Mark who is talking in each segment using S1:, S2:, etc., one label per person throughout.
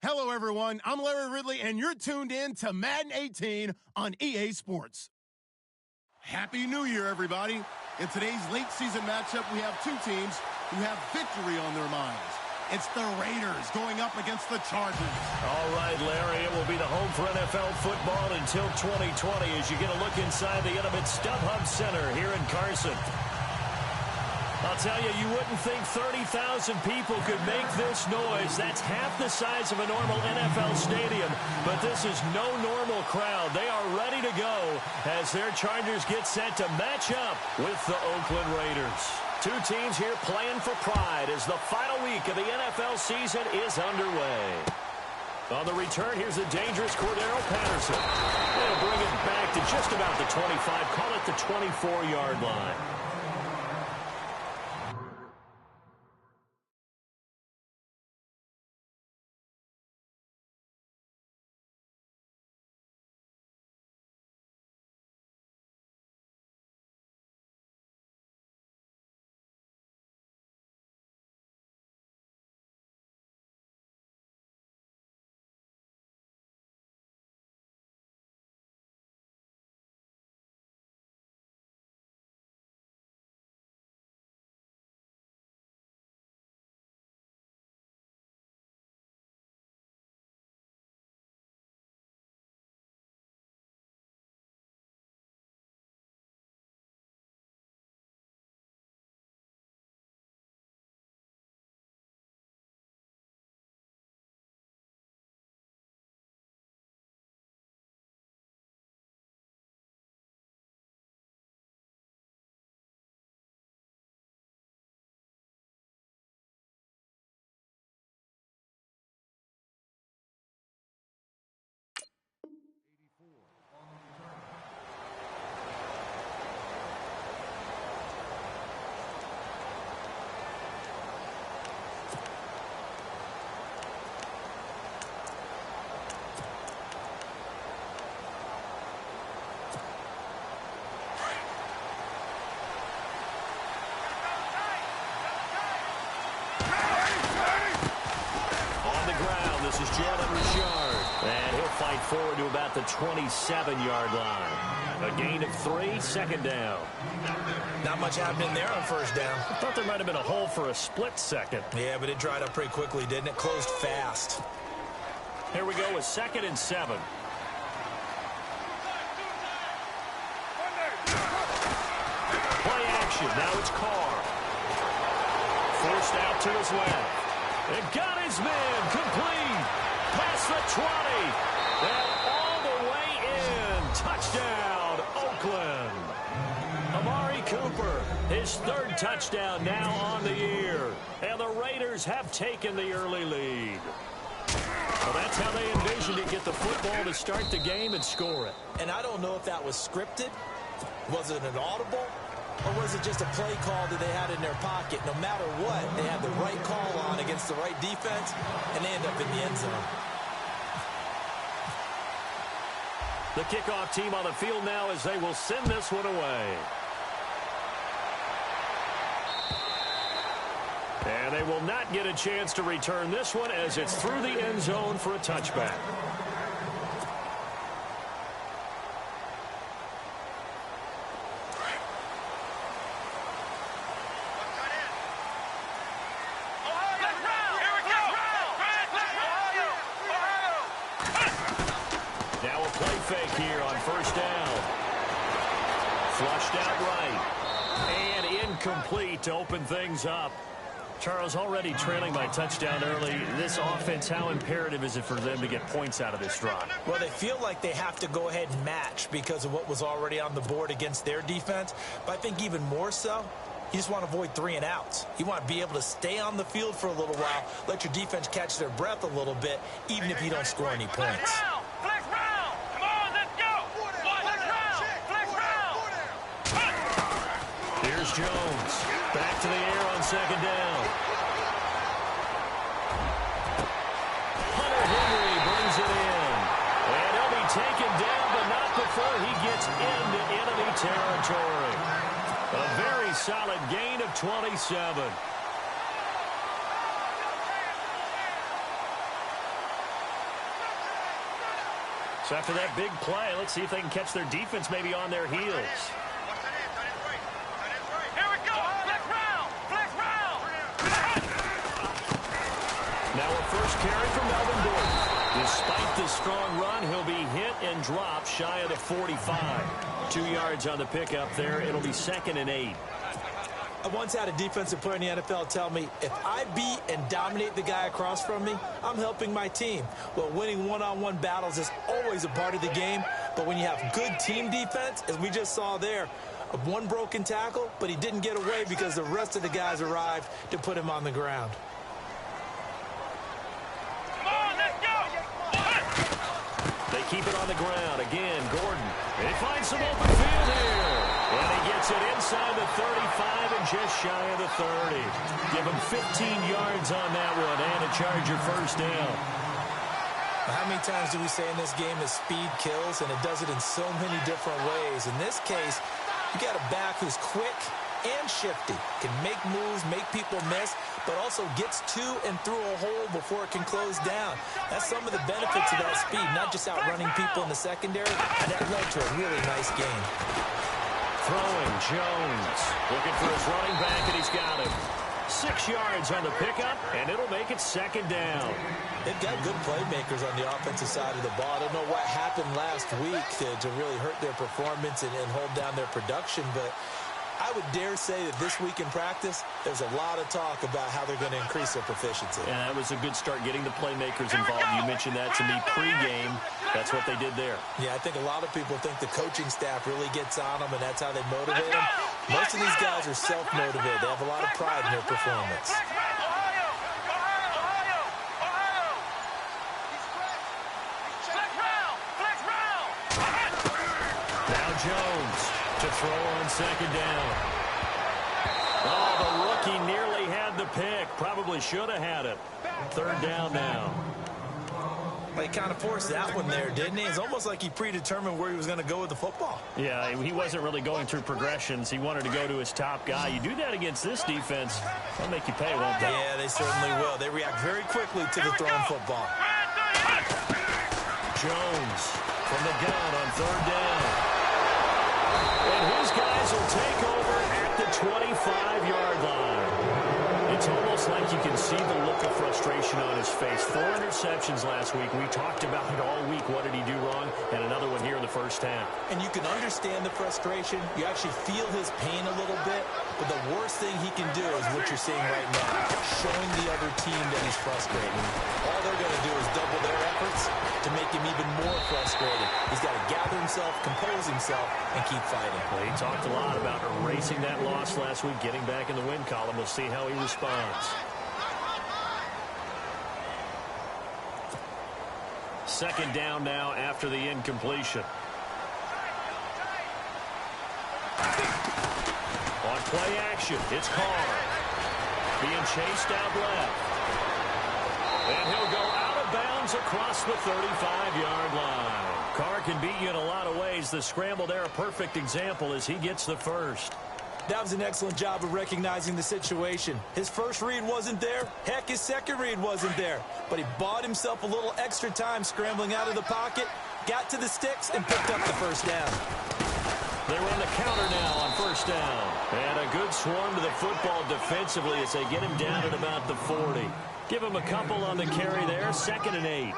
S1: Hello, everyone. I'm Larry Ridley, and you're tuned in to Madden 18 on EA Sports. Happy New Year, everybody. In today's late season matchup, we have two teams who have victory on their minds. It's the Raiders going up against the Chargers.
S2: All right, Larry, it will be the home for NFL football until 2020 as you get a look inside the Intimate StubHub Center here in Carson. I'll tell you, you wouldn't think 30,000 people could make this noise. That's half the size of a normal NFL stadium, but this is no normal crowd. They are ready to go as their Chargers get set to match up with the Oakland Raiders. Two teams here playing for pride as the final week of the NFL season is underway. On the return, here's the dangerous Cordero Patterson. They'll bring it back to just about the 25, call it the 24-yard line. This is Jalen Richard, and he'll fight forward to about the 27-yard line. A gain of 3, second down.
S3: Not much happening there on first down.
S2: I thought there might have been a hole for a split second.
S3: Yeah, but it dried up pretty quickly, didn't it? Closed fast.
S2: Here we go with 2nd and 7. Play action. Now it's Carr. Forced out to his left. It got his man complete. Past the 20. And all the way in. Touchdown, Oakland. Amari Cooper, his 3rd touchdown now on the year. And the Raiders have taken the early lead. Well, that's how they envisioned it. Get the football to start the game and score it.
S3: And I don't know if that was scripted. Was it an audible? Or was it just a play call that they had in their pocket? No matter what, they had the right call on against the right defense, and they end up in the end zone.
S2: The kickoff team on the field now as they will send this one away. And they will not get a chance to return this one as it's through the end zone for a touchback. Fake here on first down. Flushed out right. And incomplete to open things up. Charles, already trailing by touchdown early. This offense, how imperative is it for them to get points out of this drive?
S3: Well, they feel like they have to go ahead and match because of what was already on the board against their defense. But I think even more so, you just want to avoid 3 and outs. You want to be able to stay on the field for a little while, let your defense catch their breath a little bit, even if you don't score any points.
S2: Here's Jones. Back to the air on 2nd down. Hunter Henry brings it in. And he'll be taken down, but not before he gets into enemy territory. A very solid gain of 27. So after that big play, let's see if they can catch their defense maybe on their heels.
S4: Here we go. Flex round. Flex round.
S2: Now a first carry from Melvin Gordon. Despite the strong run, he'll be hit and dropped shy of the 45. 2 yards on the pickup there. It'll be 2nd and 8.
S3: I once had a defensive player in the NFL tell me, if I beat and dominate the guy across from me, I'm helping my team. Well, winning one-on-one battles is always a part of the game, but when you have good team defense, as we just saw there, one broken tackle, but he didn't get away because the rest of the guys arrived to put him on the ground.
S4: Come on, let's go.
S2: They keep it on the ground. Again, Gordon. They find some open field here. And he gets it inside the 35 and just shy of the 30. Give him 15 yards on that one and a Charger first down.
S3: How many times do we say in this game that speed kills, and it does it in so many different ways? In this case, you got a back who's quick and shifty, can make moves, make people miss, but also gets to and through a hole before it can close down. That's some of the benefits of that speed, not just outrunning people in the secondary, and that led to a really nice game.
S2: Throwing, Jones. Looking for his running back, and he's got him. 6 yards on the pickup, and it'll make it 2nd down.
S3: They've got good playmakers on the offensive side of the ball. I don't know what happened last week to really hurt their performance and hold down their production, but I would dare say that this week in practice, there's a lot of talk about how they're going to increase their proficiency.
S2: And that was a good start getting the playmakers involved. You mentioned that to me pregame. That's what they did there.
S3: Yeah, I think a lot of people think the coaching staff really gets on them, and that's how they motivate them. Most of these guys are self-motivated. They have a lot of pride in their performance.
S2: Now Jones to throw on 2nd down. Oh, the rookie nearly had the pick. Probably should have had it. 3rd down now.
S3: Well, he kind of forced that one there, didn't he? It's almost like he predetermined where he was going to go with the football.
S2: Yeah, he wasn't really going through progressions. He wanted to go to his top guy. You do that against this defense, they'll make you pay, won't they?
S3: Yeah, they certainly will. They react very quickly to the thrown football.
S2: Jones from the gun on 3rd down. And his guys will take over at the 25-yard line. It's almost like you can see the look of frustration on his face. 4 interceptions last week. We talked about it all week. What did he do wrong? And another one here in the first half.
S3: And you can understand the frustration. You actually feel his pain a little bit. But the worst thing he can do is what you're seeing right now, showing the other team that he's frustrated. All they're going to do is double their efforts to make him even more frustrated. He's got to gather himself, compose himself, and keep fighting.
S2: Well, he talked a lot about erasing that loss last week, getting back in the win column. We'll see how he responds. Second down now after the incompletion. On play action, it's Carr. Being chased out left. And he'll go out of bounds across the 35-yard line. Carr can beat you in a lot of ways. The scramble there, a perfect example as he gets the first.
S3: That was an excellent job of recognizing the situation. His first read wasn't there. Heck, his second read wasn't there. But he bought himself a little extra time scrambling out of the pocket, got to the sticks, and picked up the first down.
S2: They run the counter now on 1st down. And a good swarm to the football defensively as they get him down at about the 40. Give him a couple on the carry there, 2nd and 8.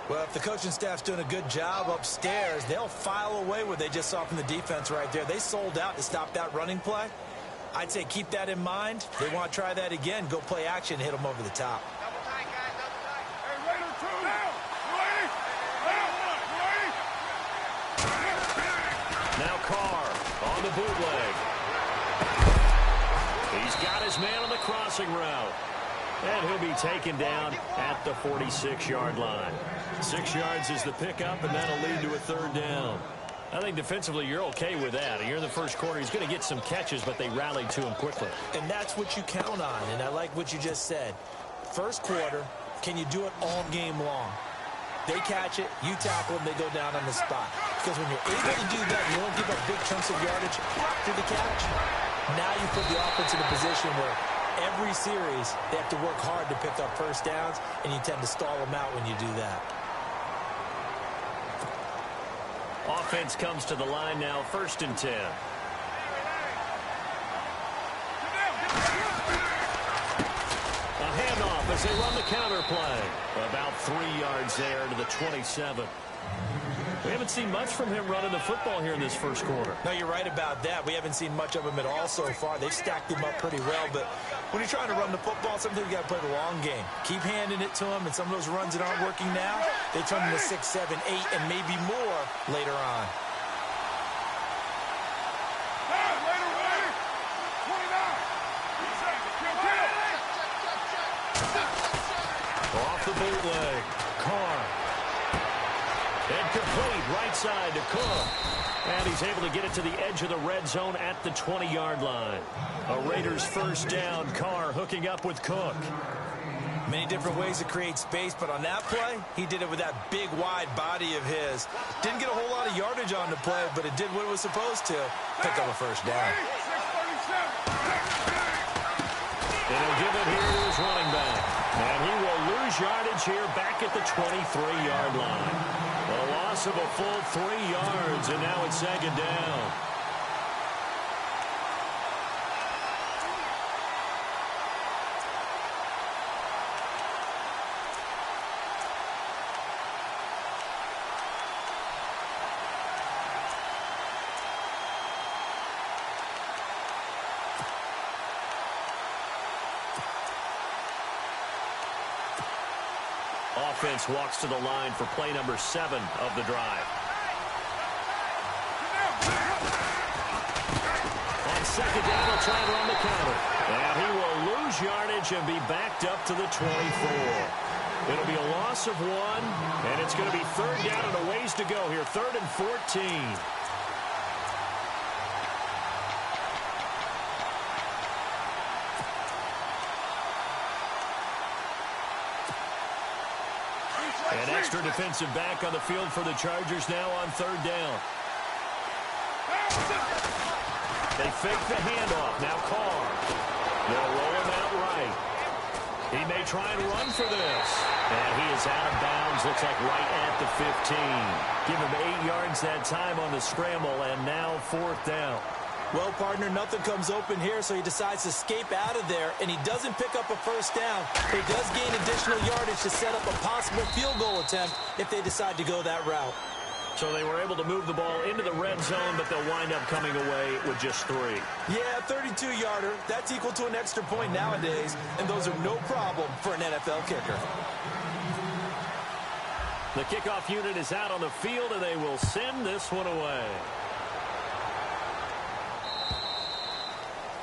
S3: Well, if the coaching staff's doing a good job upstairs, they'll file away what they just saw from the defense right there. They sold out to stop that running play. I'd say keep that in mind. They want to try that again. Go play action, hit them over the top.
S2: Now Carr on the bootleg. He's got his man on the crossing route. And he'll be taken down at the 46-yard line. 6 yards is the pickup, and that'll lead to a 3rd down. I think defensively you're okay with that. You're in the first quarter. He's going to get some catches, but they rallied to him quickly.
S3: And that's what you count on, and I like what you just said. First quarter, can you do it all game long? They catch it, you tackle them, they go down on the spot. Because when you're able to do that, you don't give up big chunks of yardage after the catch. Now you put the offense in a position where every series, they have to work hard to pick up first downs, and you tend to stall them out when you do that.
S2: Offense comes to the line now, 1st and 10. A handoff as they run the counter play. About 3 yards there to the 27. We haven't seen much from him running the football here in this first quarter.
S3: No, you're right about that. We haven't seen much of him at all so far. They've stacked him up pretty well, but when you're trying to run the football, sometimes you got to play the long game. Keep handing it to him, and some of those runs that aren't working now, they turn into 6, 7, 8, and maybe more later on.
S2: Off the bootleg. Carr. And complete right side to Cook. And he's able to get it to the edge of the red zone at the 20-yard line. A Raiders first down. Carr hooking up with Cook.
S3: Many different ways to create space, but on that play, he did it with that big, wide body of his. Didn't get a whole lot of yardage on the play, but it did what it was supposed to. Pick up a first down.
S2: And he'll give it here to his running back. And he will lose yardage here back at the 23-yard line. A loss of a full 3 yards, and now it's 2nd down. Offense walks to the line for play number 7 of the drive. On 2nd down, he'll try and run the counter. And he will lose yardage and be backed up to the 24. It'll be a loss of 1, and it's going to be 3rd down and a ways to go here. 3rd and 14. An extra defensive back on the field for the Chargers now on 3rd down. They fake the handoff. Now Carr. They'll roll him out right. He may try and run for this. And he is out of bounds. Looks like right at the 15. Give him 8 yards that time on the scramble, and now 4th down.
S3: Well, partner, nothing comes open here, so he decides to escape out of there, and he doesn't pick up a first down, but he does gain additional yardage to set up a possible field goal attempt if they decide to go that route.
S2: So they were able to move the ball into the red zone, but they'll wind up coming away with just 3.
S3: Yeah, 32-yarder. That's equal to an extra point nowadays, and those are no problem for an NFL kicker.
S2: The kickoff unit is out on the field, and they will send this one away.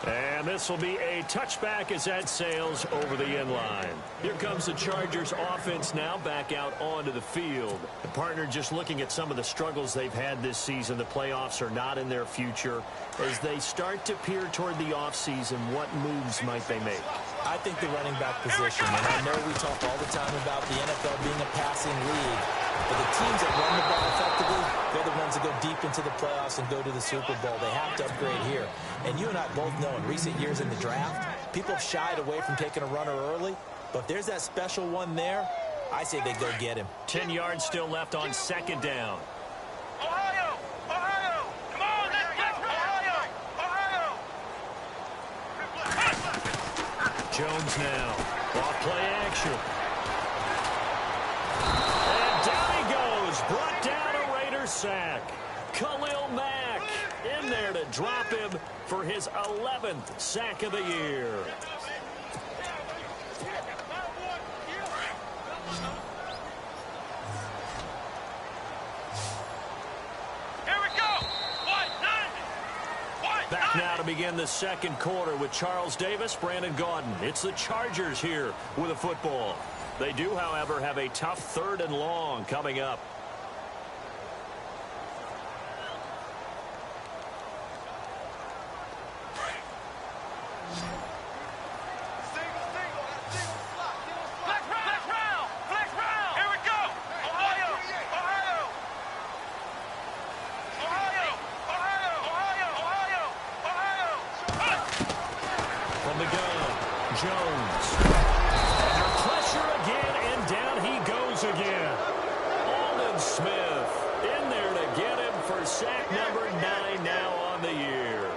S2: And this will be a touchback as that sails over the end line. Here comes the Chargers offense now back out onto the field. The partner just looking at some of the struggles they've had this season. The playoffs are not in their future. As they start to peer toward the offseason, what moves might they make?
S3: I think the running back position, and I know we talk all the time about the NFL being a passing league, but the teams that run the ball effectively, they're the ones that go deep into the playoffs and go to the Super Bowl. They have to upgrade here. And you and I both know in recent years in the draft, people have shied away from taking a runner early, but if there's that special one there, I say they go get him.
S2: 10 yards still left on 2nd down.
S4: Ohio! Ohio! Come on, let's get Ohio! Ohio!
S2: Jones now. Off play action. And down he goes. Brought down a Raiders sack. Khalil Mack in there to drop him for his 11th sack of the year. Back now to begin the second quarter with Charles Davis, Brandon Gaudin. It's the Chargers here with a football. They do, however, have a tough 3rd and long coming up. Jones. Under pressure again, and down he goes again. Aldon Smith in there to get him sack number 9 now on the year.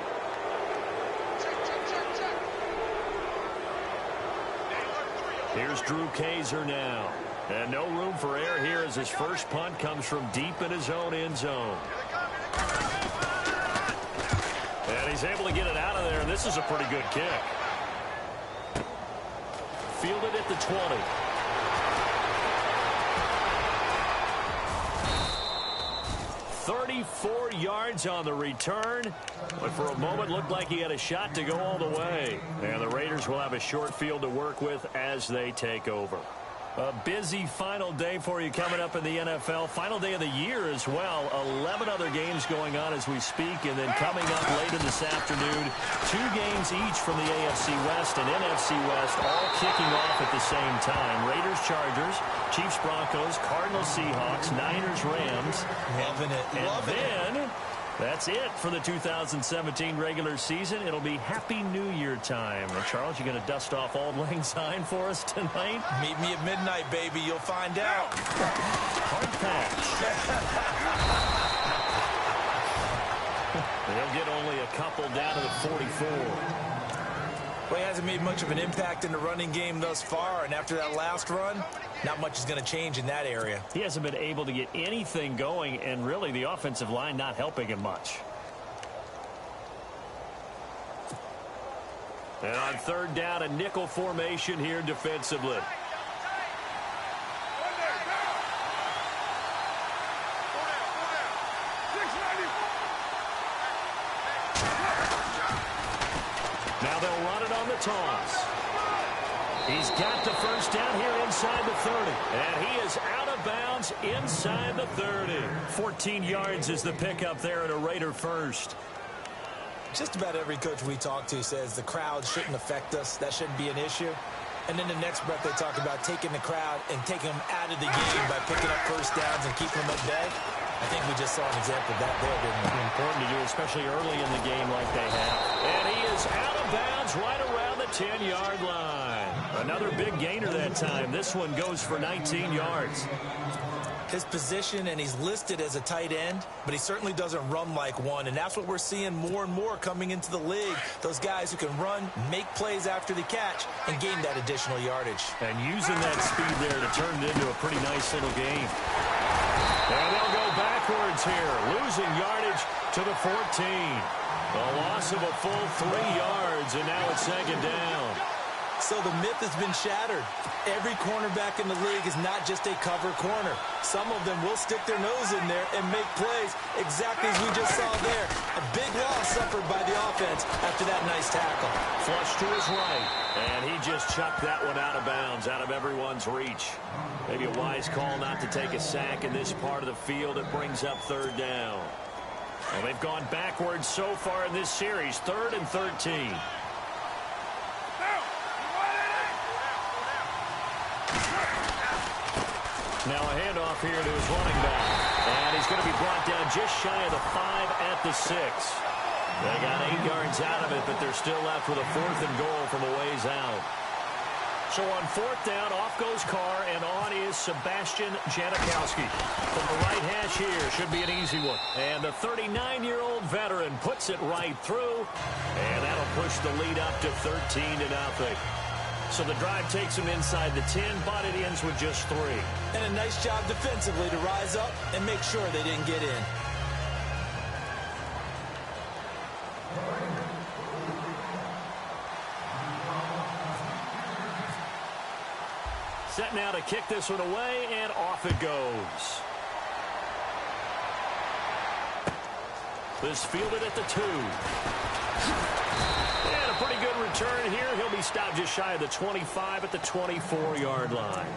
S2: Here's Drew Kaiser now. And no room for error here as his first punt comes from deep in his own end zone. And he's able to get it out of there, and this is a pretty good kick. Fielded at the 20. "34 yards on the return, but for a moment looked like he had a shot to go all the way. And the Raiders will have a short field to work with as they take over. A busy final day for you coming up in the NFL. Final day of the year as well. 11 other games going on as we speak. And then coming up later this afternoon, 2 games each from the AFC West and NFC West, all kicking off at the same time. Raiders, Chargers, Chiefs, Broncos, Cardinals, Seahawks, Niners, Rams.
S3: Loving it.
S2: And then that's it for the 2017 regular season. It'll be Happy New Year time. And Charles, you going to dust off Auld Lang Syne for us tonight?
S3: Meet me at midnight, baby. You'll find out.
S2: Hard pass. They'll get only a couple down to the 44.
S3: Well, he hasn't made much of an impact in the running game thus far, and after that last run, not much is going to change in that area.
S2: He hasn't been able to get anything going, and really the offensive line not helping him much. And on third down, a nickel formation here defensively. Now they'll run it on the toss. He's got the first down here inside the 30. And he is out of bounds inside the 30. 14 yards is the pickup there at a Raider first.
S3: Just about every coach we talk to says the crowd shouldn't affect us. That shouldn't be an issue. And then the next breath they talk about taking the crowd and taking them out of the game by picking up first downs and keeping them at bay. I think we just saw an example of that there, didn't we?
S2: Important to do, especially early in the game like they have. And he is out of bounds right around the 10-yard line. Another big gainer that time. This one goes for 19 yards.
S3: His position, and he's listed as a tight end, but he certainly doesn't run like one, and that's what we're seeing more and more coming into the league. Those guys who can run, make plays after the catch, and gain that additional yardage.
S2: And using that speed there to turn it into a pretty nice little game. And they'll go backwards here, losing yardage to the 14. A loss of a full 3 yards, and now it's second down.
S3: So the myth has been shattered. Every cornerback in the league is not just a cover corner. Some of them will stick their nose in there and make plays exactly as we just saw there. A big loss suffered by the offense after that nice tackle.
S2: Flush to his right, and he just chucked that one out of bounds, out of everyone's reach. Maybe a wise call not to take a sack in this part of the field. It brings up third down. Well, they've gone backwards so far in this series, 3rd and 13. Now a handoff here to his running back. And he's going to be brought down just shy of the 5 at the 6. They got 8 yards out of it, but they're still left with a 4th and goal from a ways out. So on 4th down, off goes Carr, and on is Sebastian Janikowski. From the right hash here, should be an easy one. And the 39-year-old veteran puts it right through, and that'll push the lead up to 13-0. So the drive takes them inside the 10, but it ends with just 3.
S3: And a nice job defensively to rise up and make sure they didn't get in.
S2: Set now to kick this one away, and off it goes. This fielded at the 2. And a pretty good return here. He'll be stopped just shy of the 25 at the 24-yard line.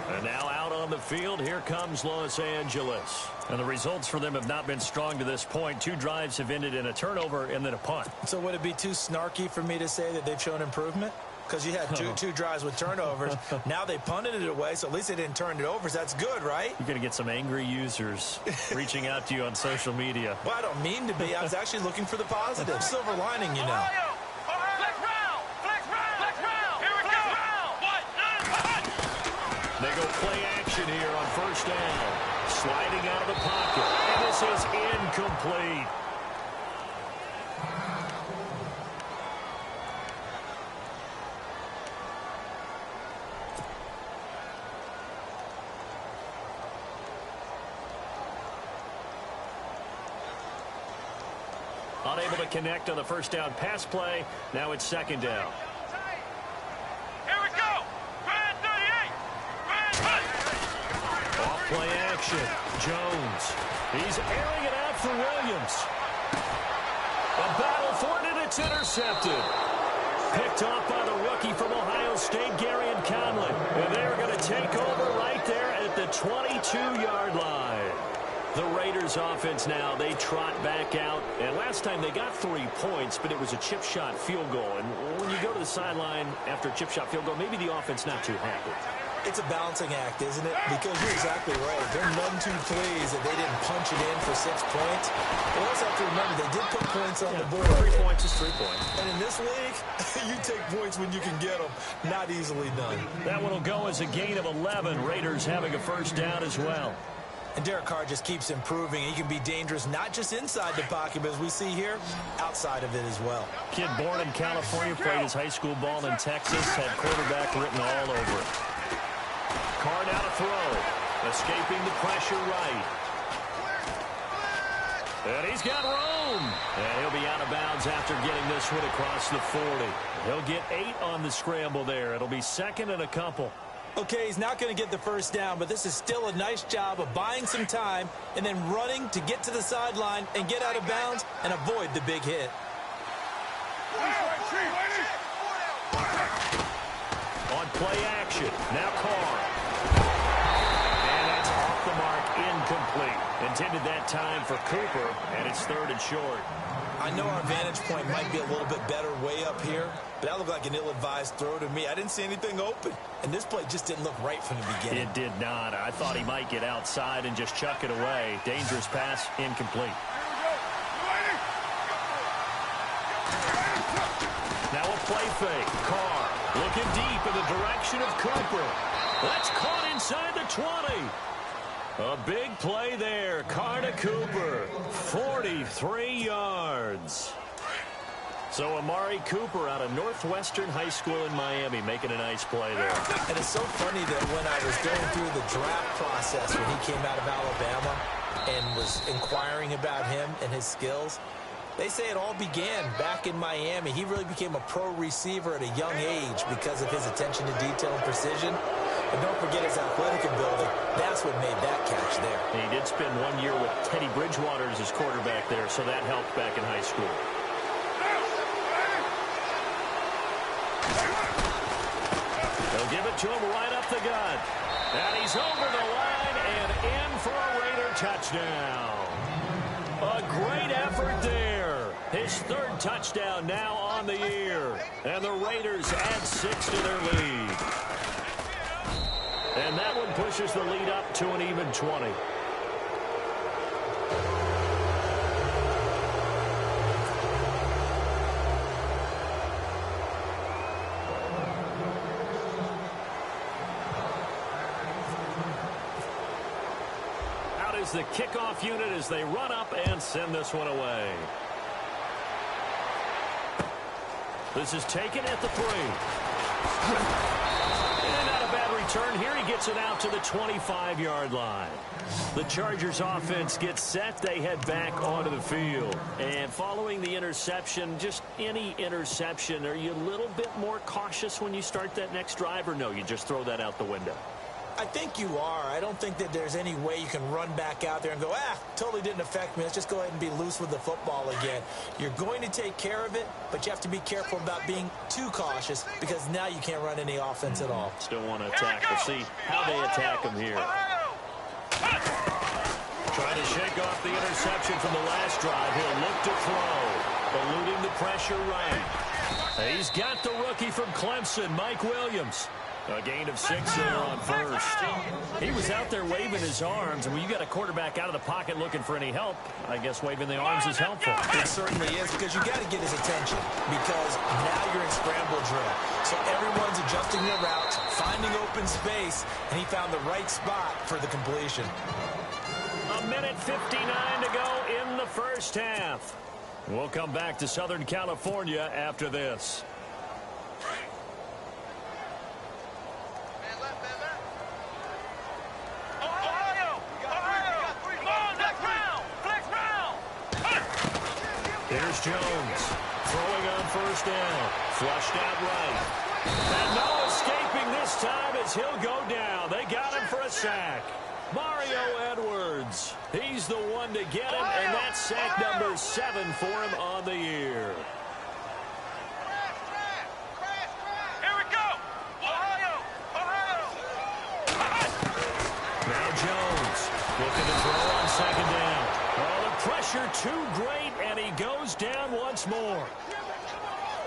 S2: And now out on the field, here comes Los Angeles. And the results for them have not been strong to this point. 2 drives have ended in a turnover and then a punt.
S3: So would it be too snarky for me to say that they've shown improvement? Because you had two drives with turnovers. Now they punted it away, so at least they didn't turn it over. So that's good, right?
S2: You're going to get some angry users reaching out to you on social media.
S3: Well, I don't mean to be. I was actually looking for the positive. Silver lining, you know.
S2: They go play action here on 1st down. Sliding out of the pocket. And this This is incomplete. Unable to connect on the first down pass play. Now it's second down.
S4: Here we go. Grand 38.
S2: Off play action. Jones. He's airing it out for Williams. A battle for it, and it's intercepted. Picked off by the rookie from Ohio State, Garyon Conley. And they're going to take over right there at the 22-yard line. The Raiders offense now, they trot back out. And last time they got 3 points, but it was a chip shot field goal. And when you go to the sideline after a chip shot field goal, maybe the offense not too happy.
S3: It's a balancing act, isn't it? Because you're exactly right. They're none too pleased that they didn't punch it in for 6 points. But also have to remember, they did put points on the board.
S2: 3 points is 3 points.
S3: And in this league, you take points when you can get them. Not easily done.
S2: That one will go as a gain of 11. Raiders having a first down as well.
S3: And Derek Carr just keeps improving. He can be dangerous not just inside the pocket, but as we see here, outside of it as well.
S2: Kid born in California, played his high school ball in Texas, had quarterback written all over it. Carr now to throw. Escaping the pressure right. And he's got room. And he'll be out of bounds after getting this one across the 40. He'll get 8 on the scramble there. It'll be second and a couple.
S3: Okay, he's not going to get the first down, but this is still a nice job of buying some time and then running to get to the sideline and get out of bounds and avoid the big hit.
S2: On play action, now Carr. And that's off the mark, incomplete. Intended that time for Cooper, and it's third and short.
S3: I know our vantage point might be a little bit better way up here, but that looked like an ill-advised throw to me. I didn't see anything open, and this play just didn't look right from the beginning.
S2: It did not. I thought he might get outside and just chuck it away. Dangerous pass, incomplete. Now a play fake. Carr looking deep in the direction of Cooper. That's caught inside the 20. A big play there. Carr to Cooper. 43 yards. So Amari Cooper out of Northwestern High School in Miami making a nice play there.
S3: And it's so funny that when I was going through the draft process when he came out of Alabama and was inquiring about him and his skills, they say it all began back in Miami. He really became a pro receiver at a young age because of his attention to detail and precision. And don't forget his athletic ability. That's what made that catch there.
S2: He did spend 1 year with Teddy Bridgewater as his quarterback there, so that helped back in high school. They'll give it to him right up the gut. And he's over the line and in for a Raider touchdown. A great effort there. His third touchdown now on the year. And the Raiders add 6 to their lead. And that one pushes the lead up to an even 20. Out is the kickoff unit as they run up and send this one away. This is taken at the 3. Turn here, he gets it out to the 25-yard line. The Chargers offense gets set. They head back onto the field. And following the interception, just any interception, are you a little bit more cautious when you start that next drive, or no, you just throw that out the window?
S3: I think you are. I don't think that there's any way you can run back out there and go, totally didn't affect me. Let's just go ahead and be loose with the football again. You're going to take care of it, but you have to be careful about being too cautious because now you can't run any offense at all.
S2: Still want to attack. We'll see how they attack him here. Trying to shake off the interception from the last drive. He'll look to throw. Eluding the pressure right. He's got the rookie from Clemson, Mike Williams. A gain of 6 there on first. He was out there waving his arms, and when you got a quarterback out of the pocket looking for any help, I guess waving the arms is helpful.
S3: It certainly is, because you got to get his attention, because now you're in scramble drill. So everyone's adjusting their routes, finding open space, and he found the right spot for the completion.
S2: A minute 59 to go in the first half. We'll come back to Southern California after this. Here's Jones, throwing on first down, flushed out right. And no escaping this time as he'll go down. They got him for a sack. Mario Edwards, he's the one to get him, and that's sack number 7 for him on the year.
S4: Here we go! Ohio!
S2: Now Jones looking to throw on second down. Oh, the pressure too great, and he goes down once more.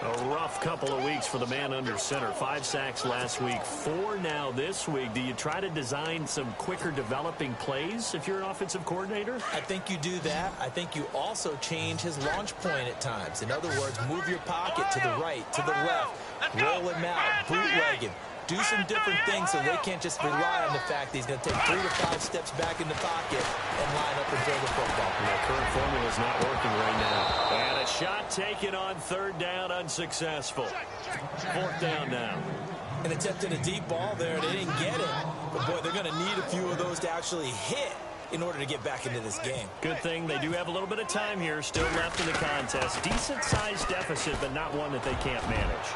S2: A rough couple of weeks for the man under center. 5 sacks last week, 4 now this week. Do you try to design some quicker developing plays if you're an offensive coordinator?
S3: I think you do that. I think you also change his launch point at times. In other words, move your pocket to the right, to the left, roll him out, bootleg him. Do some different things so they can't just rely on the fact that he's going to take 3 to 5 steps back in the pocket and line up and throw the football.
S2: The current formula is not working right now. And a shot taken on third down, unsuccessful. Fourth down now.
S3: And attempted a deep ball there. They didn't get it. But, boy, they're going to need a few of those to actually hit in order to get back into this game.
S2: Good thing they do have a little bit of time here still left in the contest. Decent-sized deficit, but not one that they can't manage.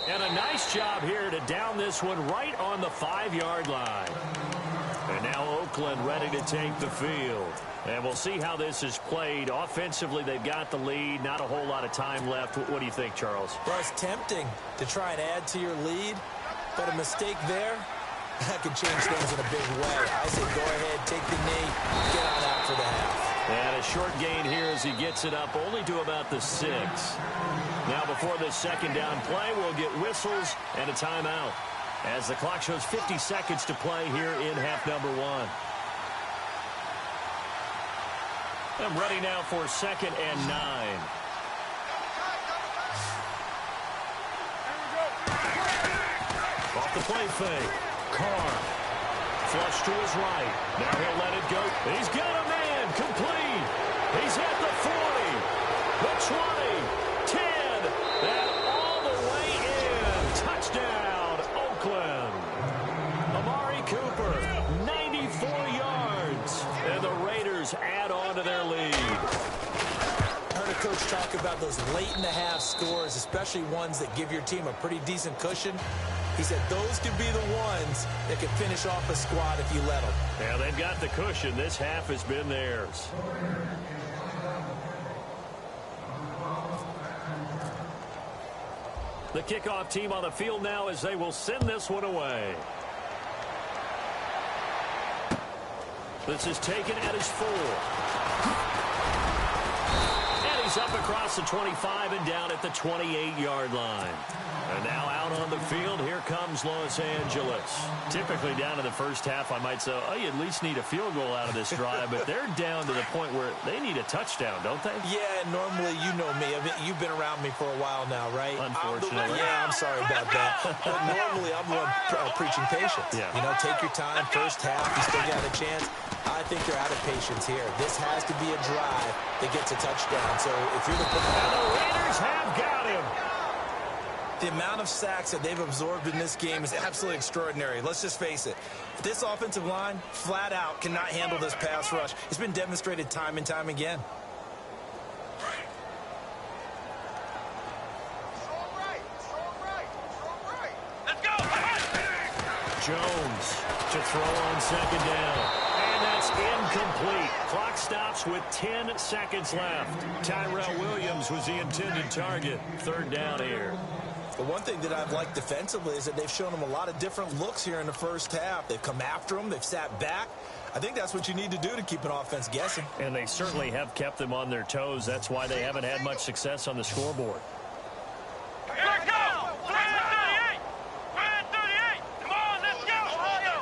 S2: And a nice job here to down this one right on the 5-yard line. And now Oakland ready to take the field. And we'll see how this is played. Offensively, they've got the lead. Not a whole lot of time left. What do you think, Charles?
S3: Well, it's tempting to try and add to your lead, but a mistake there, that could change things in a big way. I say go ahead, take the knee, get on out for the half.
S2: And a short gain here as he gets it up only to about the 6. Now before this second down play, we'll get whistles and a timeout as the clock shows 50 seconds to play here in half number 1. I'm ready now for 2nd and 9. Off the play fake. Carr. Flush to his right. Now he'll let it go. He's got a man. Complete. He's at the 40. The 20. 10. And all the way in. Touchdown, Oakland. Amari Cooper, 94 yards. And the Raiders add on to their lead.
S3: I heard a coach talk about those late-in-the-half scores, especially ones that give your team a pretty decent cushion. He said those could be the ones that could finish off a squad if you let them.
S2: Yeah, they've got the cushion. This half has been theirs. The kickoff team on the field now as they will send this one away. This is taken at his 4. And he's up across the 25 and down at the 28-yard line. And now out on the field, here comes Los Angeles. Typically down in the first half, I might say, oh, you at least need a field goal out of this drive, but they're down to the point where they need a touchdown, don't they?
S3: Yeah, normally, you know me. I mean, you've been around me for a while now, right?
S2: Unfortunately.
S3: I'm sorry about that. But normally, I'm the one preaching patience.
S2: Yeah.
S3: You know, take your time. First half, you still got a chance. I think you're out of patience here. This has to be a drive that gets a touchdown. So if you're the...
S2: And the Raiders have got him.
S3: The amount of sacks that they've absorbed in this game is absolutely extraordinary. Let's just face it. This offensive line, flat out, cannot handle this pass rush. It's been demonstrated time and time again.
S4: Let's go!
S2: Jones to throw on second down. And that's incomplete. Clock stops with 10 seconds left. Tyrell Williams was the intended target. Third down here.
S3: The one thing that I've liked defensively is that they've shown them a lot of different looks here in the first half. They've come after them. They've sat back. I think that's what you need to do to keep an offense guessing.
S2: And they certainly have kept them on their toes. That's why they haven't had much success on the scoreboard.
S4: Let's go! 38! 38! Come on, let's go! Ohio!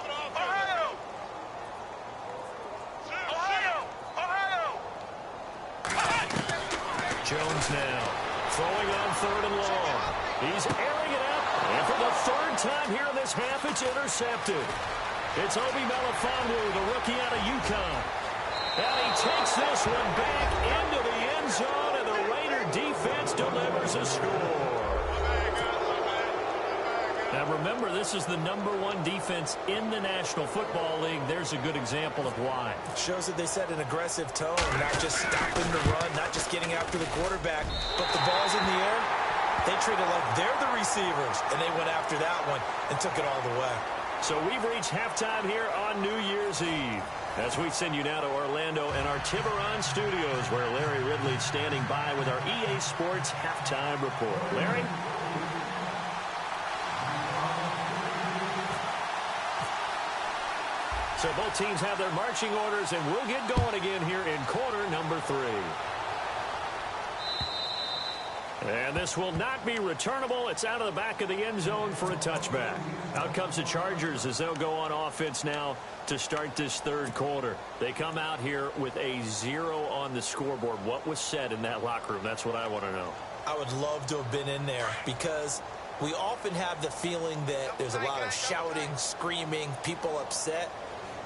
S2: Jones now throwing on 3rd and long. He's airing it out. And for the 3rd time here in this half, it's intercepted. It's Obi Melifonwu, the rookie out of UConn. And he takes this one back into the end zone, and the Raider defense delivers a score. Now remember, this is the #1 defense in the National Football League. There's a good example of why.
S3: Shows that they set an aggressive tone, not just stopping the run, not just getting after the quarterback, but the ball's in the air. They treat it like they're the receivers, and they went after that one and took it all the way.
S2: So we've reached halftime here on New Year's Eve. As we send you now to Orlando and our Tiburon studios, where Larry Ridley's standing by with our EA Sports halftime report. Larry? So both teams have their marching orders, and we'll get going again here in quarter number 3. And this will not be returnable. It's out of the back of the end zone for a touchback. Out comes the Chargers as they'll go on offense now to start this third quarter. They come out here with a 0 on the scoreboard. What was said in that locker room? That's what I want to know.
S3: I would love to have been in there because we often have the feeling that there's a lot of shouting, screaming, people upset.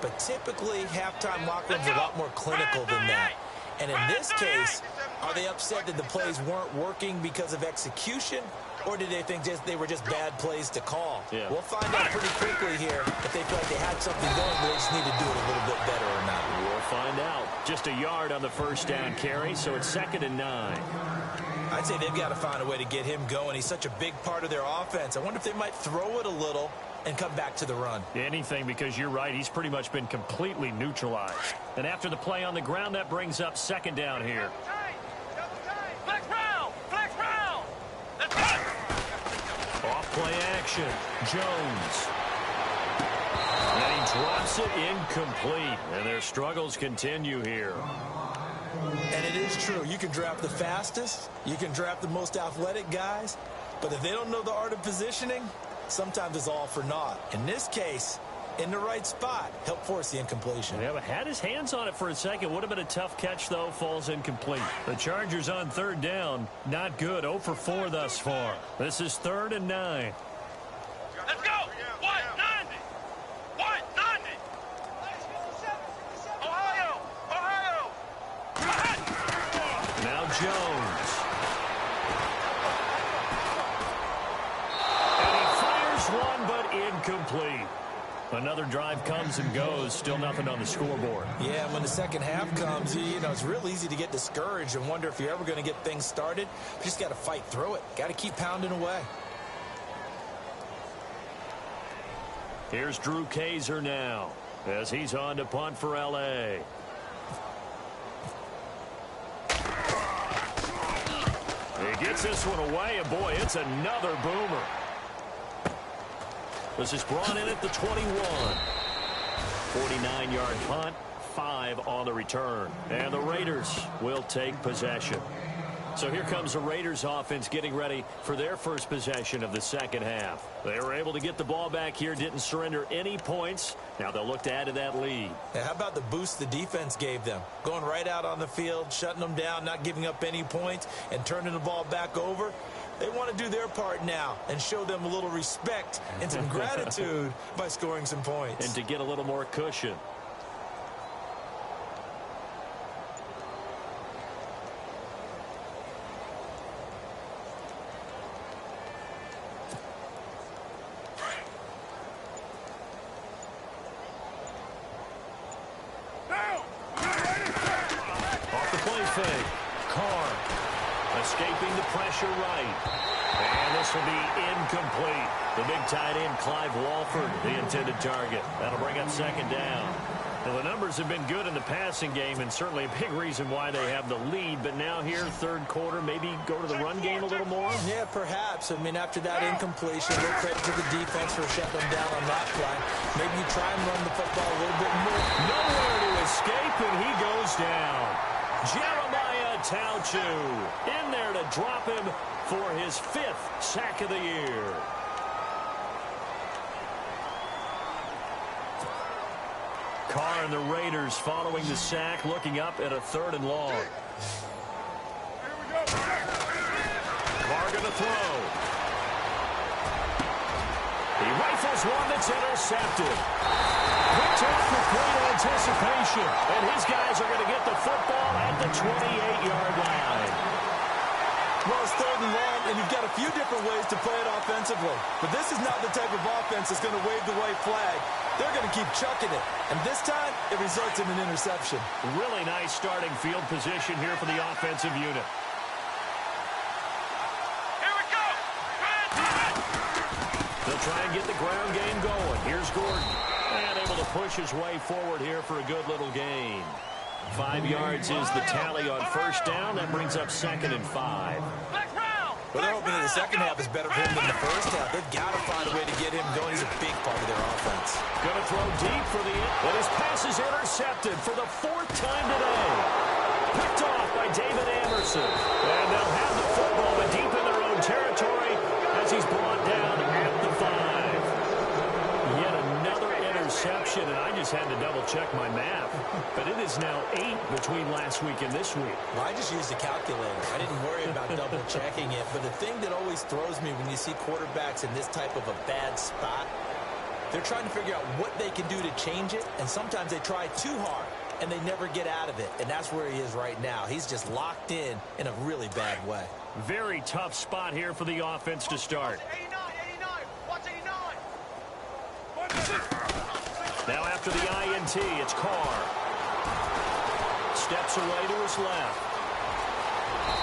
S3: But typically, halftime locker rooms are a lot more clinical than that. And in this case, are they upset that the plays weren't working because of execution? Or did they think they were just bad plays to call?
S2: Yeah.
S3: We'll find out pretty quickly here if they feel like they had something going, but they just need to do it a little bit better or not.
S2: We'll find out. Just a yard on the first down carry, so it's 2nd and 9.
S3: I'd say they've got to find a way to get him going. He's such a big part of their offense. I wonder if they might throw it a little and come back to the run.
S2: Anything, because you're right. He's pretty much been completely neutralized. And after the play on the ground, that brings up 2nd down here.
S4: Flex round! Flex round! Let's go!
S2: Off play action. Jones. And he drops it incomplete. And their struggles continue here.
S3: And it is true. You can draft the fastest. You can draft the most athletic guys. But if they don't know the art of positioning, sometimes it's all for naught. In this case, in the right spot, help force the incompletion.
S2: Yeah, but had his hands on it for a second. Would have been a tough catch, though. Falls incomplete. The Chargers on 3rd down. Not good. 0 for 4 thus far. This is 3rd and 9.
S4: Let's go! 190! 190! Ohio! Ohio!
S2: Now Jones. One, but incomplete. Another drive comes and goes. Still nothing on the scoreboard.
S3: Yeah, when the second half comes, it's real easy to get discouraged and wonder if you're ever going to get things started. You just got to fight through it. Got to keep pounding away.
S2: Here's Drew Kaiser now as he's on to punt for L.A. He gets this one away, and boy, it's another boomer. This is brought in at the 21. 49-yard punt, 5 on the return. And the Raiders will take possession. So here comes the Raiders offense getting ready for their first possession of the second half. They were able to get the ball back here, didn't surrender any points. Now they'll look to add to that lead.
S3: Now, how about the boost the defense gave them? Going right out on the field, shutting them down, not giving up any points, and turning the ball back over. They want to do their part now and show them a little respect and some gratitude by scoring some points.
S2: And to get a little more cushion. Off the play fake. Carr escaping the pressure right. And this will be incomplete. The big tight end, Clive Walford, the intended target. That'll bring up 2nd down. Now, the numbers have been good in the passing game, and certainly a big reason why they have the lead. But now here, third quarter, maybe go to the run game a little more?
S3: Yeah, perhaps. I mean, after that incompletion, no credit to the defense for shutting them down on that play. Maybe you try and run the football a little bit more.
S2: Nowhere to escape, and he goes down. Jeremiah Tauchu in there to drop him for his 5th sack of the year. Carr and the Raiders following the sack, looking up at a 3rd and long. Carr going to throw. He Rifles one that's intercepted. Picked off with great anticipation. And his guys are going to get the football at the 28-yard line.
S3: Well, it's 3rd and long, and you've got a few different ways to play it offensively. But this is not the type of offense that's going to wave the white flag. They're going to keep chucking it. And this time, it results in an interception.
S2: Really nice starting field position here for the offensive unit.
S4: Here we go.
S2: They'll try and get the ground game going. Here's Gordon. And able to push his way forward here for a good little gain. 5 yards is the tally on first down. That brings up 2nd and 5.
S3: Well, they're hoping that the second half is better for him than the first half. They've got to find a way to get him going. He's a big part of their offense.
S2: Going to throw deep for the end. But his pass is intercepted for the 4th time today. Picked off by David Amerson. And they'll have the football, but deep in their own territory as he's brought down at the 5. Yet another interception, and I just had to double-check my math. But it is now 8 between last week and this week.
S3: Well, I just used a calculator. I didn't worry about double-checking it. But the thing that always throws me when you see quarterbacks in this type of a bad spot, they're trying to figure out what they can do to change it, and sometimes they try too hard, and they never get out of it. And that's where he is right now. He's just locked in a really bad way.
S2: Very tough spot here for the offense to start.
S4: 89, 89. Watch 89.
S2: Now after the INT, it's Carr. Steps away to his left.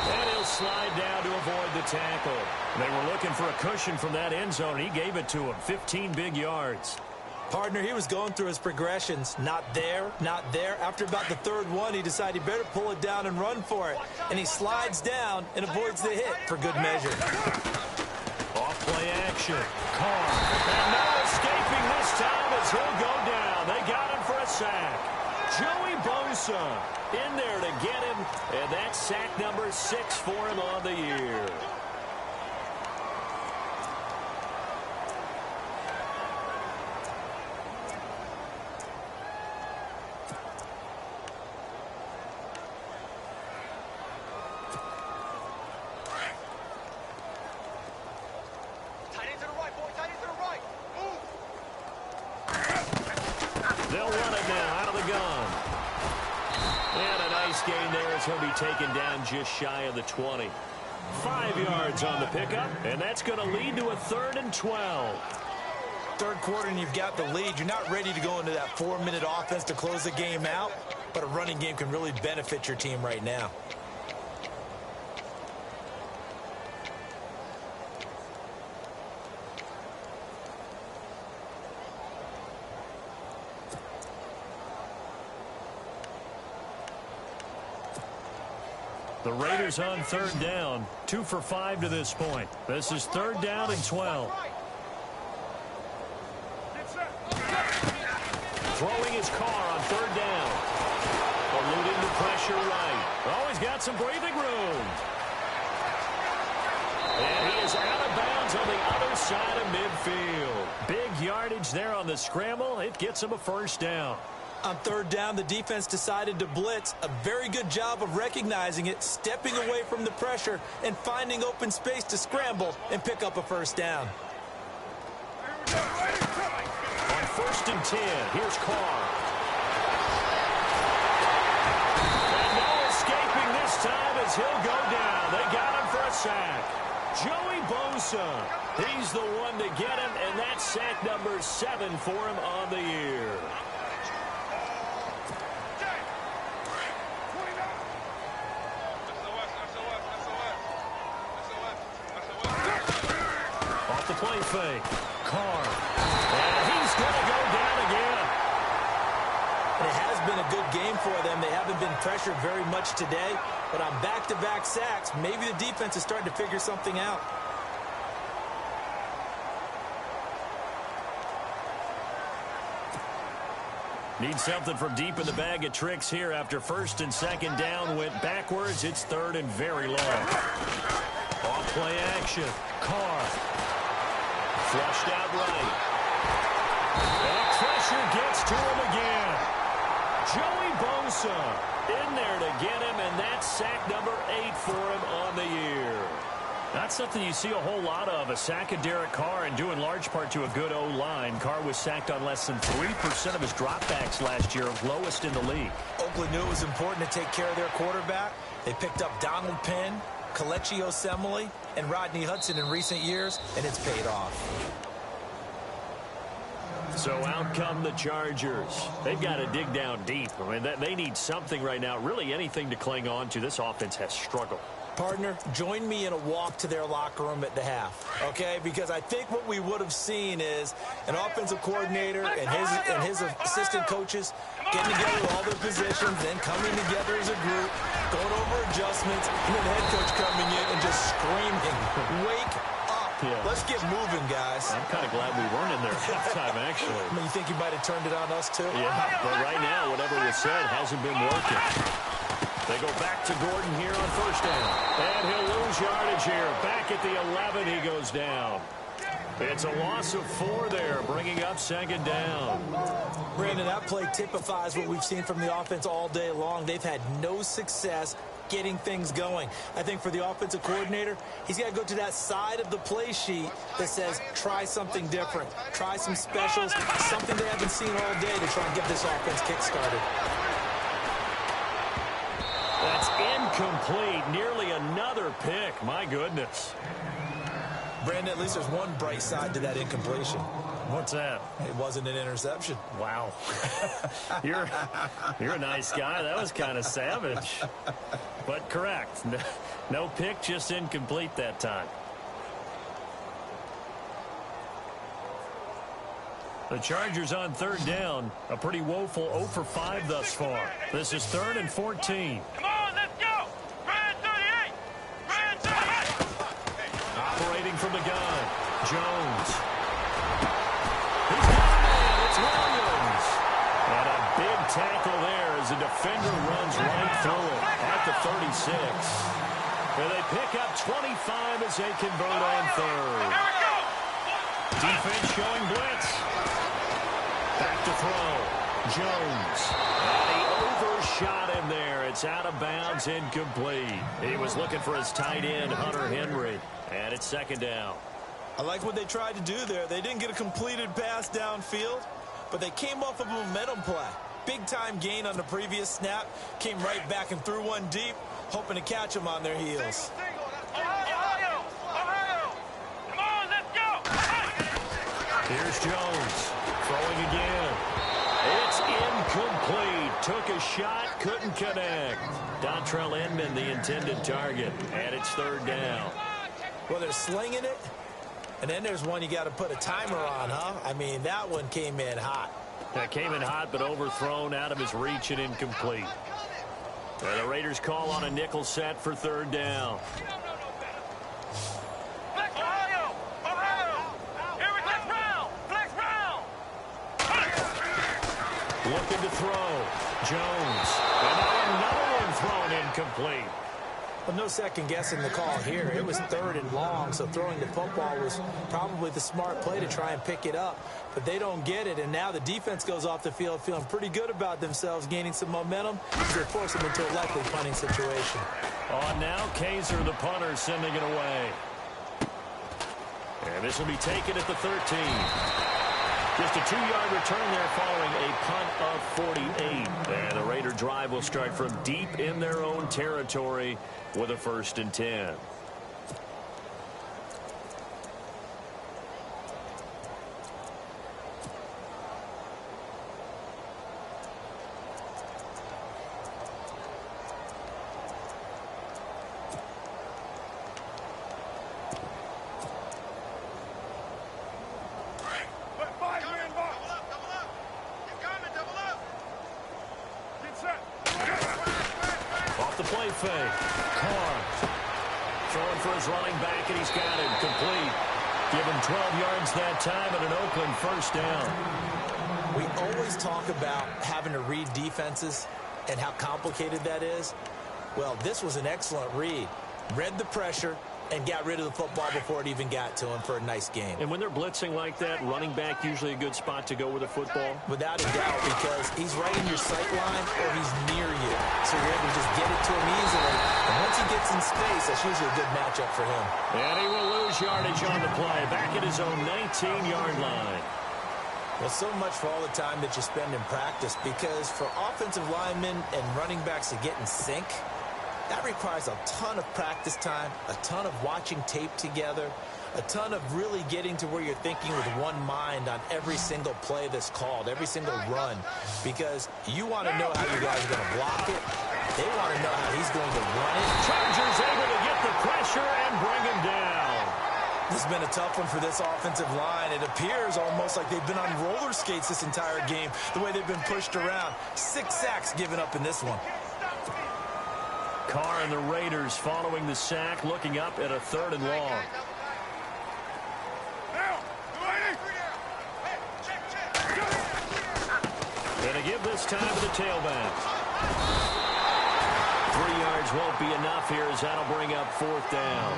S2: And he'll slide down to avoid the tackle. They were looking for a cushion from that end zone, and he gave it to him. 15 big yards.
S3: Partner, he was going through his progressions. Not there, not there. After about the 3rd one, he decided he better pull it down and run for it. And he slides down and avoids the hit for good measure.
S2: Off-play action. Carr. And no escaping this time as he'll go down. They got him for a sack. Joey Bosa in there to get him. And that's sack number 6 for him on the year. They'll run it now out of the gun. And a nice gain there as he'll be taken down just shy of the 20. 5 yards on the pickup, and that's going to lead to a 3rd and 12.
S3: 3rd quarter and you've got the lead. You're not ready to go into that 4-minute offense to close the game out, but a running game can really benefit your team right now.
S2: The Raiders on 3rd down. 2 for 5 to this point. This is 3rd down and 12. Throwing his Carr on 3rd down. Eluding the pressure right. Oh, he's got some breathing room. And he is out of bounds on the other side of midfield. Big yardage there on the scramble. It gets him a 1st down.
S3: On 3rd down, the defense decided to blitz. A very good job of recognizing it, stepping away from the pressure, and finding open space to scramble and pick up a 1st down.
S2: On 1st and 10, here's Carr. And no escaping this time as he'll go down. They got him for a sack. Joey Bosa, he's the one to get him, and that's sack number 7 for him on the year. Play fake. Carr. And he's going to go down again.
S3: And it has been a good game for them. They haven't been pressured very much today. But on back-to-back sacks, maybe the defense is starting to figure something out.
S2: Need something from deep in the bag of tricks here after 1st and 2nd down went backwards. It's 3rd and very long. Off-play action. Carr. Flushed out right. And pressure gets to him again. Joey Bosa in there to get him, and that's sack number 8 for him on the year. Not something you see a whole lot of. A sack of Derek Carr, and due in large part to a good O-line. Carr was sacked on less than 3% of his dropbacks last year, lowest in the league.
S3: Oakland knew it was important to take care of their quarterback. They picked up Donald Penn, Kelechi Osemele, and Rodney Hudson in recent years, and it's paid off.
S2: So out come the Chargers. They've got to dig down deep. I mean, they need something right now, really anything to cling on to. This offense has struggled.
S3: Partner, join me in a walk to their locker room at the half, okay? Because I think what we would have seen is an offensive coordinator and his assistant coaches getting together with all their positions, then coming together as a group, going over adjustments, and then the head coach coming in and just screaming, "Wake up.
S2: Yeah.
S3: Let's get moving, guys."
S2: I'm kind of glad we weren't in there at halftime, actually.
S3: I mean, you think you might have turned it on us, too?
S2: Yeah, but right now, whatever was said hasn't been working. They go back to Gordon here on first down. And he'll lose yardage here. Back at the 11, he goes down. It's a loss of 4 there, bringing up second down.
S3: Brandon, that play typifies what we've seen from the offense all day long. They've had no success getting things going. I think for the offensive coordinator, he's got to go to that side of the play sheet that says, try something different. Try some specials, something they haven't seen all day to try and get this offense kick-started.
S2: That's incomplete. Nearly another pick. My goodness.
S3: Brandon, at least there's one bright side to that incompletion.
S2: What's that?
S3: It wasn't an interception.
S2: Wow. You're a nice guy. That was kind of savage. But correct. No pick, just incomplete that time. The Chargers on third down. A pretty woeful 0 for 5 thus far. This is 3rd and 14.
S4: Come on, let's go. Brand 38. Brand 38.
S2: Operating from the gun. Jones. He's got a man. It's Williams. And a big tackle there as the defender runs right through it at the 36. And they pick up 25 as they convert on third.
S4: Here we go.
S2: Defense showing blitz. Back to throw. Jones. And he overshot him there. It's out of bounds, incomplete. He was looking for his tight end, Hunter Henry. And it's second down.
S3: I like what they tried to do there. They didn't get a completed pass downfield, but they came off of a momentum play. Big-time gain on the previous snap. Came right back and threw one deep, hoping to catch them on their heels.
S4: Ohio. Ohio. Come on, let's go.
S2: Here's Jones. Throwing again. It's incomplete. Took a shot, couldn't connect. Dontrell Inman, the intended target. And it's third down.
S3: Well, they're slinging it, and then there's one you got to put a timer on, huh? I mean, that one came in hot.
S2: That came in hot, but overthrown out of his reach and incomplete. And the Raiders call on a nickel set for third down.
S4: Ohio. Ohio. Here we go. Flex round.
S2: Looking to throw. Jones. And now another one thrown incomplete.
S3: Well, no second guessing the call here. It was 3rd and long, so throwing the football was probably the smart play to try and pick it up. But they don't get it, and now the defense goes off the field feeling pretty good about themselves, gaining some momentum as they force them into a likely punting situation.
S2: On now, Kaiser, the punter, sending it away. And this will be taken at the 13. Just a 2-yard return there following a punt of 48. And the Raider drive will start from deep in their own territory with a 1st and 10. Fake. Carr throwing for his running back, and he's got it complete. Give him 12 yards that time and an Oakland 1st down.
S3: We always talk about having to read defenses and how complicated that is. Well, this was an excellent read. Read the pressure, and got rid of the football before it even got to him for a nice game.
S2: And when they're blitzing like that, running back usually a good spot to go with the football?
S3: Without a doubt, because he's right in your sight line or he's near you. So you're able to just get it to him easily. And once he gets in space, that's usually a good matchup for him.
S2: And he will lose yardage on the play, back at his own 19-yard line.
S3: Well, so much for all the time that you spend in practice, because for offensive linemen and running backs to get in sync, that requires a ton of practice time, a ton of watching tape together, a ton of really getting to where you're thinking with one mind on every single play that's called, every single run, because you want to know how you guys are going to block it. They want to know how he's going to run it.
S2: Chargers able to get the pressure and bring him down.
S3: This has been a tough one for this offensive line. It appears almost like they've been on roller skates this entire game, the way they've been pushed around. 6 sacks given up in this one.
S2: Carr and the Raiders following the sack, looking up at a 3rd and long. Gonna give this time to the tailback. 3 yards won't be enough here as that'll bring up 4th down.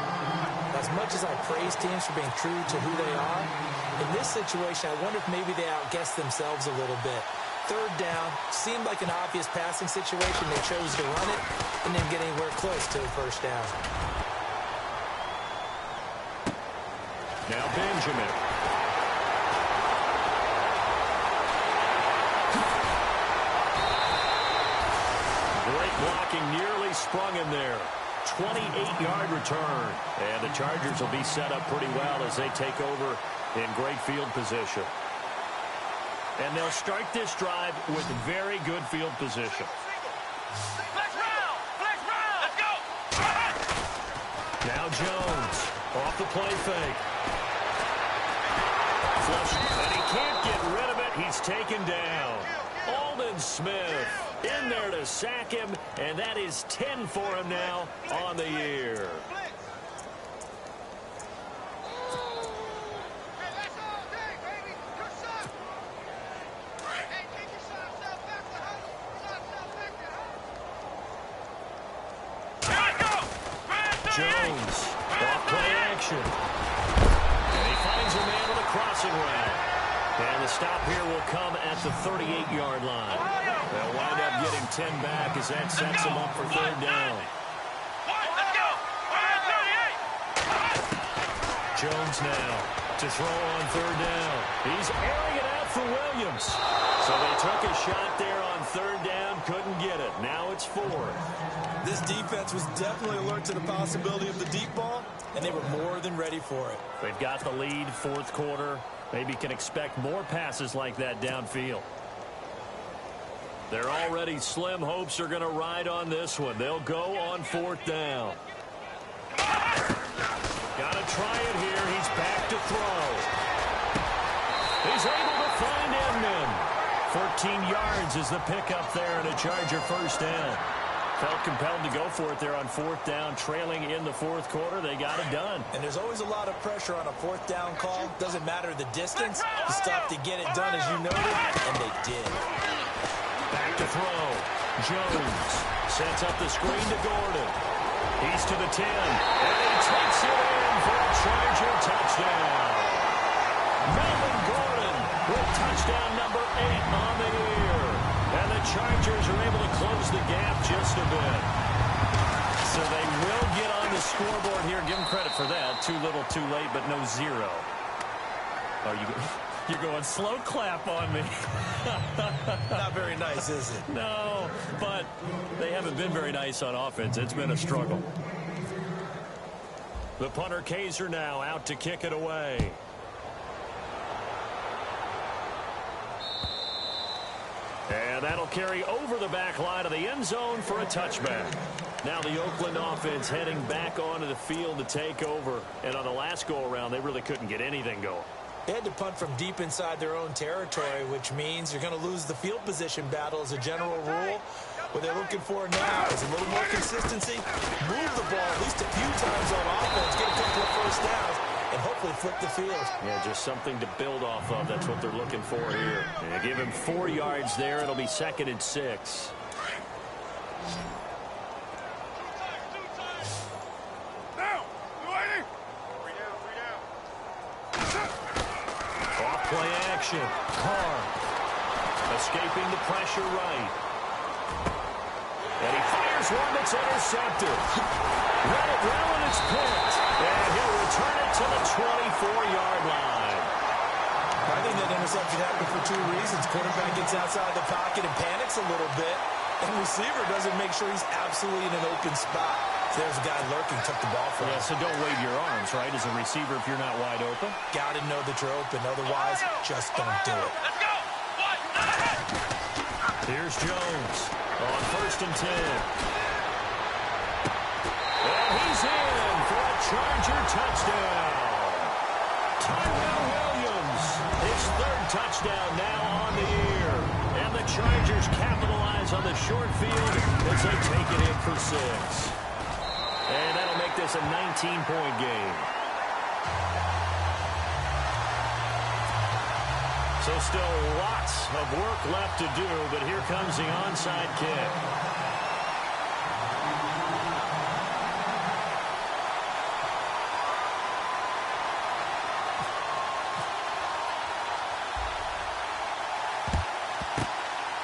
S3: As much as I praise teams for being true to who they are, in this situation, I wonder if maybe they outguessed themselves a little bit. 3rd down, seemed like an obvious passing situation. They chose to run it and didn't get anywhere close to a 1st down.
S2: Now Benjamin. Great blocking, nearly sprung him there. 28-yard return. And the Chargers will be set up pretty well as they take over in great field position. And they'll start this drive with very good field position.
S4: Flex round! Flex round! Let's go!
S2: Now Jones off the play fake. Flush, and he can't get rid of it. He's taken down. Aldon Smith in there to sack him, and that is 10 for him now on the year. Jones, off play action. And he finds a man on the crossing route. And the stop here will come at the 38-yard line. They'll wind up getting 10 back as that sets them up for 3rd down. Jones now to throw on 3rd down. He's airing it out for Williams. So they took a shot there on 3rd down, couldn't get it. Now it's 4th.
S3: This defense was definitely alert to the possibility of the deep ball, and they were more than ready for it.
S2: They've got the lead, 4th quarter. Maybe can expect more passes like that downfield. Their already slim hopes are going to ride on this one. They'll go on 4th down. Got to try it here. He's back to throw. He's able to find Inman. 14 yards is the pickup there and a Charger 1st down. Felt compelled to go for it there on 4th down, trailing in the 4th quarter. They got it done.
S3: And there's always a lot of pressure on a 4th down call. Doesn't matter the distance. You stop to get it done, as you noted, and they did.
S2: Back to throw. Jones sets up the screen to Gordon. He's to the 10, and he takes it in for a Charger touchdown. Melvin Gordon with touchdown number 8 on the year. And the Chargers are able to close the gap just a bit. So they will get on the scoreboard here. Give them credit for that. Too little, too late, but no 0. Oh, you're going slow clap on me.
S3: Not very nice, is it?
S2: No, but they haven't been very nice on offense. It's been a struggle. The punter Kaiser now out to kick it away. And that'll carry over the back line of the end zone for a touchback. Now the Oakland offense heading back onto the field to take over. And on the last go-around, they really couldn't get anything going.
S3: They had to punt from deep inside their own territory, which means you're going to lose the field position battle as a general rule. What they're looking for now is a little more consistency, move the ball at least a few times on offense, get a couple of 1st downs, and hopefully flip the field.
S2: Yeah, just something to build off of. That's what they're looking for here. And give him 4 yards there. It'll be 2nd and 6.
S4: Now,
S2: action. Carr escaping the pressure right. And he fires one that's intercepted. Let it roll, and it's picked. And he'll return it to the 24-yard line.
S3: I think that interception happened for two reasons. Quarterback gets outside the pocket and panics a little bit, and receiver doesn't make sure he's absolutely in an open spot. So there's a guy lurking, took the ball from him.
S2: Yeah, so don't wave your arms, right, as a receiver if you're not wide open.
S3: Got to know that you're open. Otherwise, just don't do it.
S4: Let's go.
S2: Here's Jones on 1st and 10. And he's in for a Charger touchdown. Tyrell Williams, his 3rd touchdown now on the year. And the Chargers capitalize on the short field as they take it in for 6. And that'll make this a 19-point game. So still lots of work left to do, but here comes the onside kick.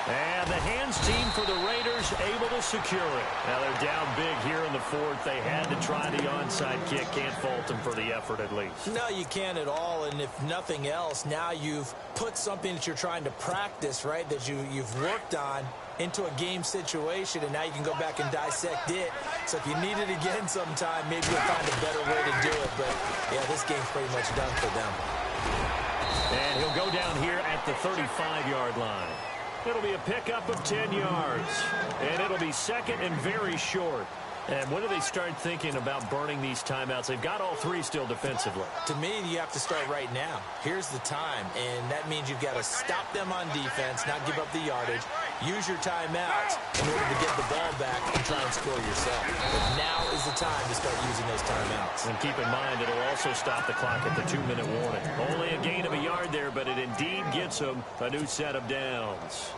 S2: And the hands team for the Raiders able to secure it. Now they're down big here in the 4th. They had to try the onside kick. Can't fault them for the effort at least.
S3: No, you can't at all. And if nothing else, now you've put something that you're trying to practice, right, that you've worked on into a game situation, and now you can go back and dissect it. So if you need it again sometime, maybe you'll find a better way to do it. But, yeah, this game's pretty much done for them.
S2: And he'll go down here at the 35-yard line. It'll be a pickup of 10 yards. And it'll be 2nd and very short. And when do they start thinking about burning these timeouts? They've got all 3 still defensively.
S3: To me, you have to start right now. Here's the time, and that means you've got to stop them on defense, not give up the yardage, use your timeouts in order to get the ball back and try and score yourself. But now is the time to start using those timeouts.
S2: And keep in mind, it'll also stop the clock at the 2-minute warning. Only a gain of a yard there, but it indeed gets them a new set of downs.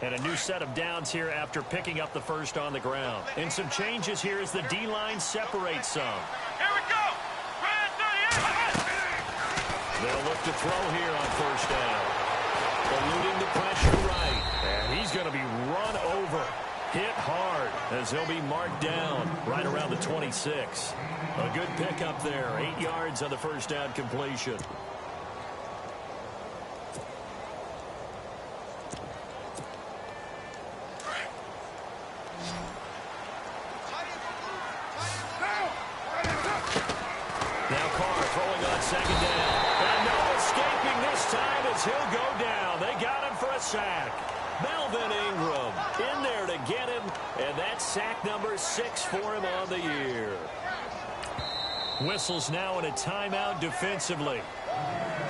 S2: And a new set of downs here after picking up the 1st on the ground. And some changes here as the D-line separates some.
S4: Here we go.
S2: They'll look to throw here on 1st down. Eluding the pressure right. And he's going to be run over. Hit hard as he'll be marked down right around the 26. A good pickup there. 8 yards on the 1st down completion. Now Carr throwing on 2nd down. And no escaping this time as he'll go down. They got him for a sack. Melvin Ingram in there to get him. And that's sack number 6 for him on the year. Whistles now in a timeout defensively.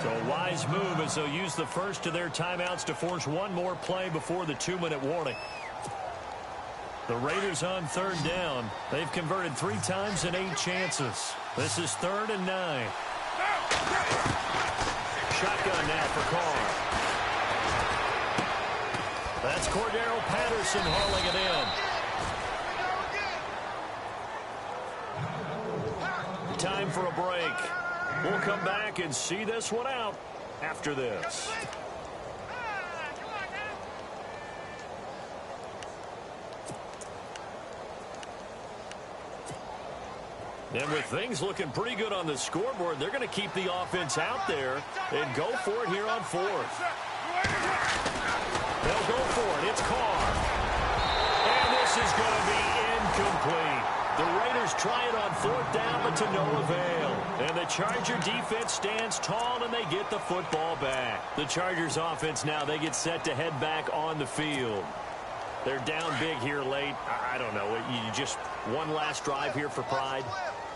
S2: So a wise move as they'll use the 1st of their timeouts to force one more play before the 2-minute warning. The Raiders on 3rd down. They've converted 3 times in 8 chances. This is 3rd and 9. Shotgun now for Carr. That's Cordero Patterson hauling it in. Time for a break. We'll come back and see this one out after this. And with things looking pretty good on the scoreboard, they're going to keep the offense out there and go for it here on 4th. They'll go for it. It's Carr. And this is going to be incomplete. The Raiders try it on 4th down, but to no avail. And the Charger defense stands tall, and they get the football back. The Chargers offense now, they get set to head back on the field. They're down big here late. I don't know. You just one last drive here for pride.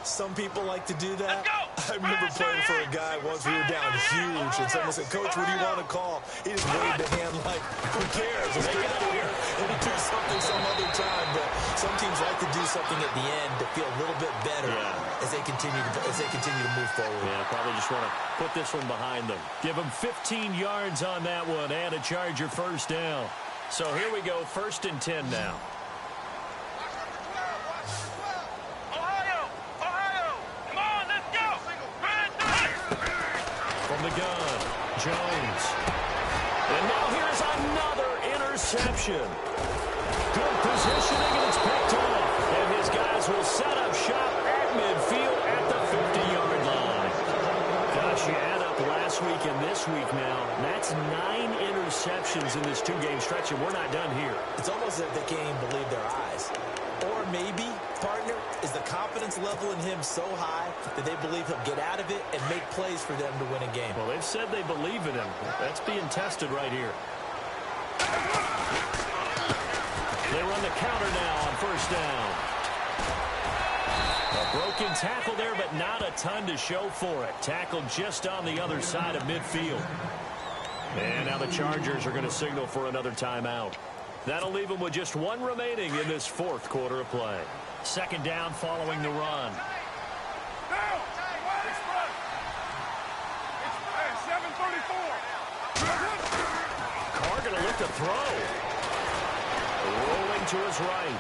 S3: Some people like to do that. I remember playing for a guy once. We were down huge, and someone said, "Coach, what do you want to call?" He just waved a hand like, "Who cares? Let's get out of here and do something some other time." But some teams like to do something at the end to feel a little bit better as they continue to move forward.
S2: Yeah, probably just want to put this one behind them. Give them 15 yards on that one and a Charger first down. So here we go, 1st and 10 now. From the gun, Jones. And now here's another interception. Good positioning, and it's picked off. And his guys will set up shop at midfield at the 50-yard line. Gosh, you add up last week and this week now. That's 9 interceptions in this 2-game stretch, and we're not done here.
S3: It's almost as if they can't even believe their eyes. Or maybe, partner, is the confidence level in him so high that they believe he'll get out of it and make plays for them to win a game.
S2: Well, they've said they believe in him. That's being tested right here. They run the counter now on 1st down. A broken tackle there, but not a ton to show for it. Tackled just on the other side of midfield. And now the Chargers are going to signal for another timeout. That'll leave them with just 1 remaining in this 4th quarter of play. 2nd down following the run. Carr going to look to throw. Rolling to his right.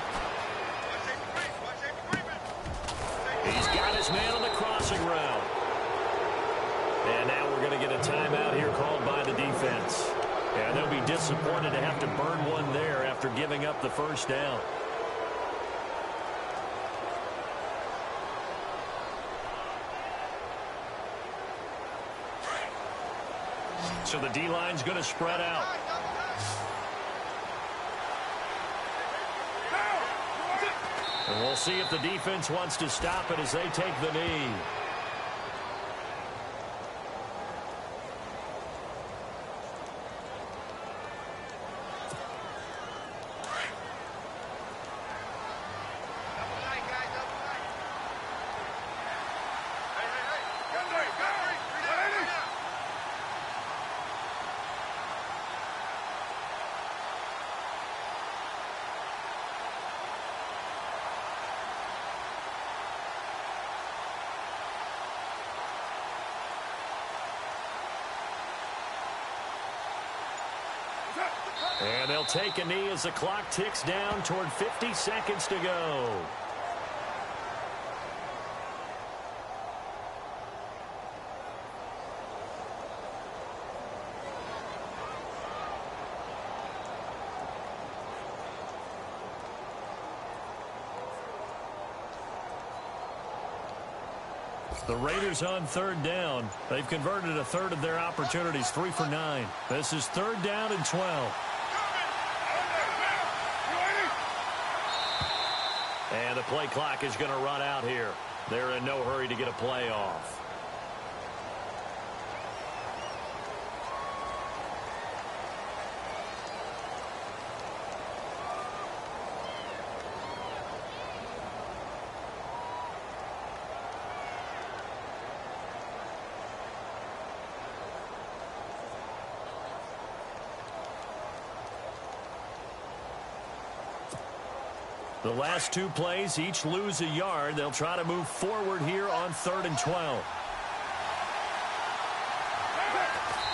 S2: He's got his man on the crossing route. And now we're going to get a timeout here called by the defense. And they'll be disappointed to have to burn one there after giving up the 1st down. So the D-line's going to spread out. And we'll see if the defense wants to stop it as they take the knee. And they'll take a knee as the clock ticks down toward 50 seconds to go. The Raiders on 3rd down. They've converted 1/3 of their opportunities, 3 for 9. This is 3rd down and 12. And the play clock is going to run out here. They're in no hurry to get a play off. The last 2 plays each lose a yard. They'll try to move forward here on 3rd and 12.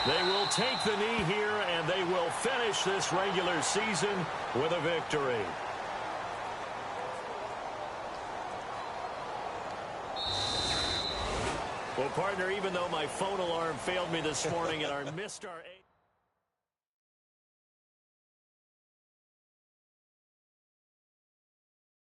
S2: They will take the knee here, and they will finish this regular season with a victory. Well, partner, even though my phone alarm failed me this morning and I missed our